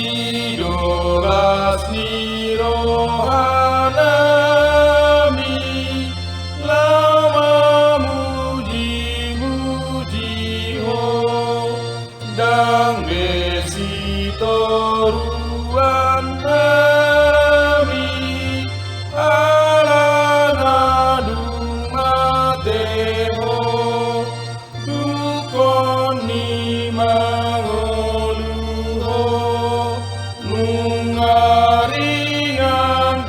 Idolas ni rohanami lama muji-muji ho dang besi toruan nami alana dumate ho dukon ni mangolu ho nungaringan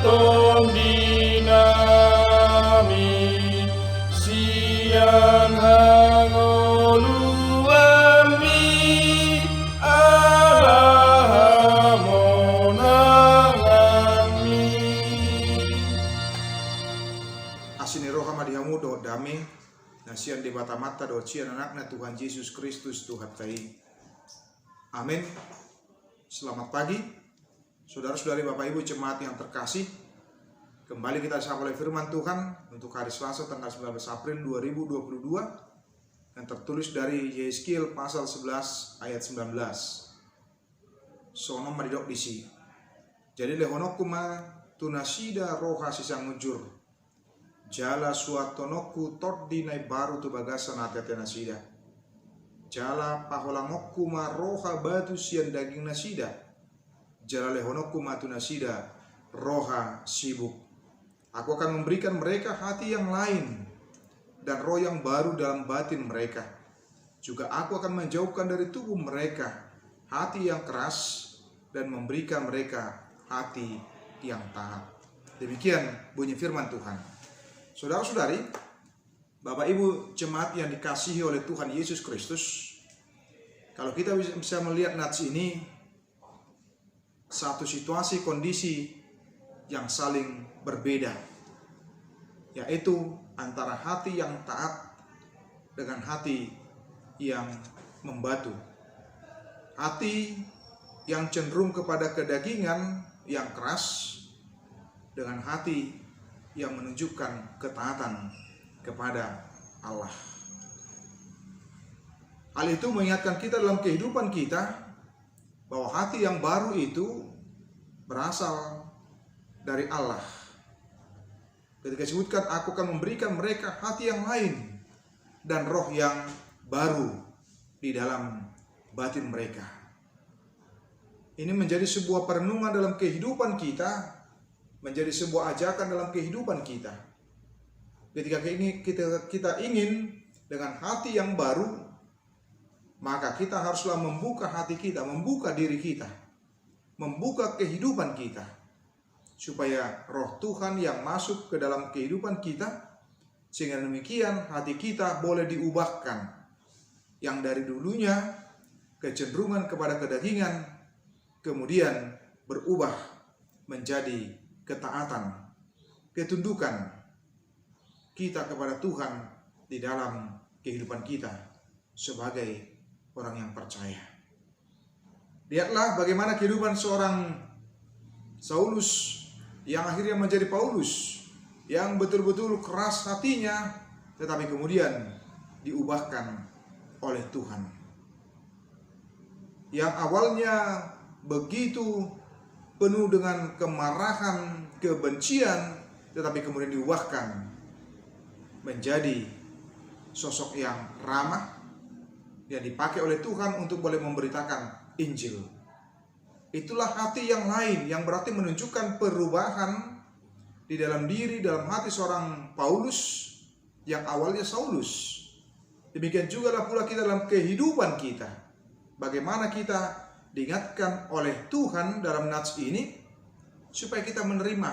tong dinami siang hangolu ami alahamonangami. Asini roha madihamu do dame nasian di mata-mata do cian anaknya Tuhan Yesus Kristus Tuhan tai. Amin. Selamat pagi, saudara-saudari Bapak Ibu jemaat yang terkasih. Kembali kita disapa oleh firman Tuhan untuk hari Selasa tanggal 19 April 2022 yang tertulis dari Yeskiel pasal 11 ayat 19. Sono madidok disi. Jadi lehonokuma tunasida roha sisang mujur. Jala suatonoku tot dinai baru tu bagasan hati nasida. Jala paholamokku ma roha batu sian daging nasida. Jala lehonokku matu nasida roha sibuk. Aku akan memberikan mereka hati yang lain dan roh yang baru dalam batin mereka. Juga aku akan menjauhkan dari tubuh mereka hati yang keras dan memberikan mereka hati yang taat. Demikian bunyi firman Tuhan. Saudara-saudari, Bapak Ibu jemaat yang dikasihi oleh Tuhan Yesus Kristus, kalau kita bisa melihat nats ini, satu situasi kondisi yang saling berbeda, yaitu antara hati yang taat dengan hati yang membatu. Hati yang cenderung kepada kedagingan yang keras dengan hati yang menunjukkan ketaatan kepada Allah. Hal itu mengingatkan kita dalam kehidupan kita bahwa hati yang baru itu berasal dari Allah. Ketika disebutkan aku akan memberikan mereka hati yang lain dan roh yang baru di dalam batin mereka. Ini menjadi sebuah perenungan dalam kehidupan kita, menjadi sebuah ajakan dalam kehidupan kita. Ketika kita ingin dengan hati yang baru, maka kita haruslah membuka hati kita, membuka diri kita, membuka kehidupan kita, supaya roh Tuhan yang masuk ke dalam kehidupan kita, sehingga demikian hati kita boleh diubahkan, yang dari dulunya kecenderungan kepada kedagingan, kemudian berubah menjadi ketaatan, ketundukan kita kepada Tuhan di dalam kehidupan kita sebagai orang yang percaya. Lihatlah bagaimana kehidupan seorang Saulus yang akhirnya menjadi Paulus, yang betul-betul keras hatinya, tetapi kemudian diubahkan oleh Tuhan. Yang awalnya begitu penuh dengan kemarahan, kebencian, tetapi kemudian diubahkan menjadi sosok yang ramah yang dipakai oleh Tuhan untuk boleh memberitakan Injil. Itulah hati yang lain, yang berarti menunjukkan perubahan di dalam diri, dalam hati seorang Paulus yang awalnya Saulus. Demikian juga pula kita dalam kehidupan kita. Bagaimana kita diingatkan oleh Tuhan dalam nats ini supaya kita menerima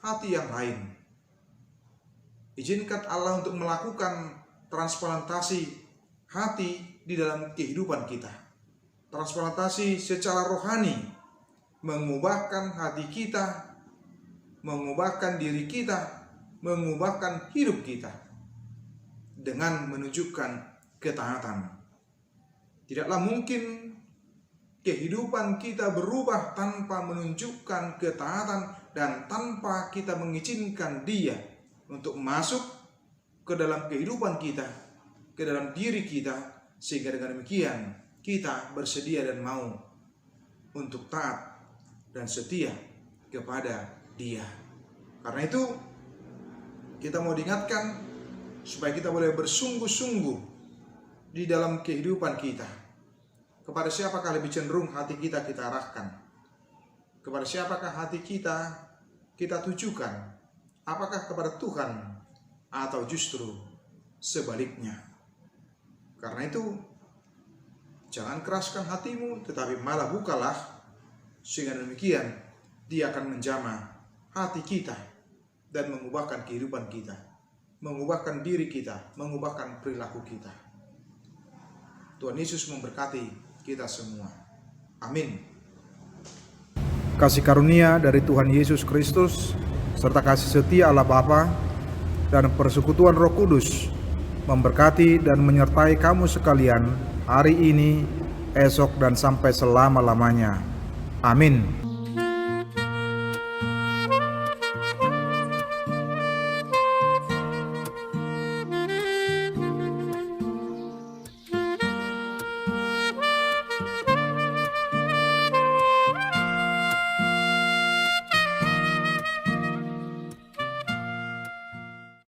hati yang lain. Izinkan Allah untuk melakukan transplantasi hati di dalam kehidupan kita. Transplantasi secara rohani, mengubahkan hati kita, mengubahkan diri kita, mengubahkan hidup kita dengan menunjukkan ketaatan. Tidaklah mungkin kehidupan kita berubah tanpa menunjukkan ketaatan dan tanpa kita mengizinkan Dia untuk masuk ke dalam kehidupan kita, ke dalam diri kita, sehingga dengan demikian kita bersedia dan mau untuk taat dan setia kepada Dia. Karena itu kita mau diingatkan supaya kita boleh bersungguh-sungguh di dalam kehidupan kita. Kepada siapakah lebih cenderung hati kita arahkan? Kepada siapakah hati kita tujukan? Apakah kepada Tuhan atau justru sebaliknya? Karena itu jangan keraskan hatimu, tetapi malah bukalah, sehingga demikian Dia akan menjamah hati kita dan mengubahkan kehidupan kita, mengubahkan diri kita, mengubahkan perilaku kita. Tuhan Yesus memberkati kita semua. Amin. Kasih karunia dari Tuhan Yesus Kristus serta kasih setia Allah Bapa dan persekutuan Roh Kudus memberkati dan menyertai kamu sekalian hari ini, esok, dan sampai selama-lamanya. Amin.